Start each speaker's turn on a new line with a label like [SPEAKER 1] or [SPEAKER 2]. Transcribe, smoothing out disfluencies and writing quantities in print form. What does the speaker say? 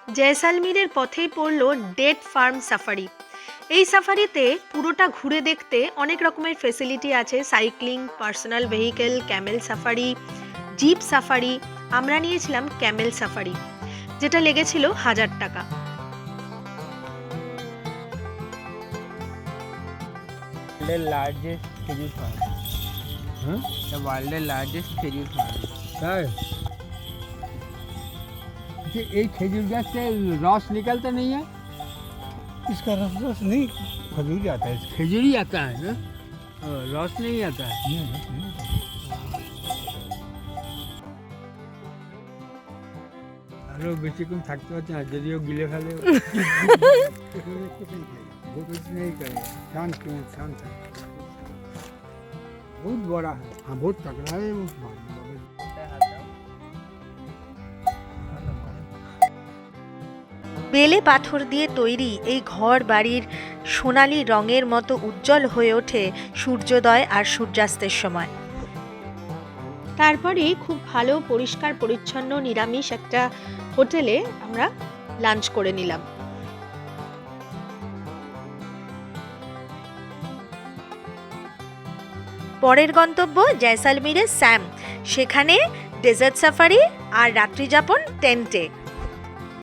[SPEAKER 1] জয়সালমীরের পথেই পড়ল date farm safari. এই সাফারিতে পুরোটা ঘুরে দেখতে অনেক রকমের ফেসিলিটি আছে, cycling, personal vehicle, Camel safari, zip safari. আমরা নিয়েছিলাম ক্যামেল সাফারি, যেটা লেগেছিল 1000 টাকা।
[SPEAKER 2] লার্জেস্ট খেজুর ফার্ম, the world's largest খেজুর ফার্ম।
[SPEAKER 3] তাই ये खजूर गैस से रस निकलता नहीं है?
[SPEAKER 4] इसका रस नहीं, खजूर ही आता है इसका।
[SPEAKER 3] खजूर ही आता है ना, रस नहीं आता है। আরো বেশিক্ষণ থাকতে পারছে না, যদিও গিলে ফেলে कुछ नहीं करेगा, शांत शांत है, बहुत बड़ा है। हाँ बहुत तगड़ा है वो।
[SPEAKER 1] বেলে পাথর দিয়ে তৈরি এই ঘর বাড়ির সোনালি রঙের মতো উজ্জ্বল হয়ে ওঠে সূর্যোদয় আর সূর্যাস্তের সময়। তারপরে খুব ভালো পরিষ্কার পরিচ্ছন্ন নিরামিষ একটা হোটেলে আমরা লাঞ্চ করে নিলাম। পরের গন্তব্য জয়সালমীরের স্যাম, সেখানে ডেজার্ট সাফারি আর রাত্রিযাপন টেন্টে।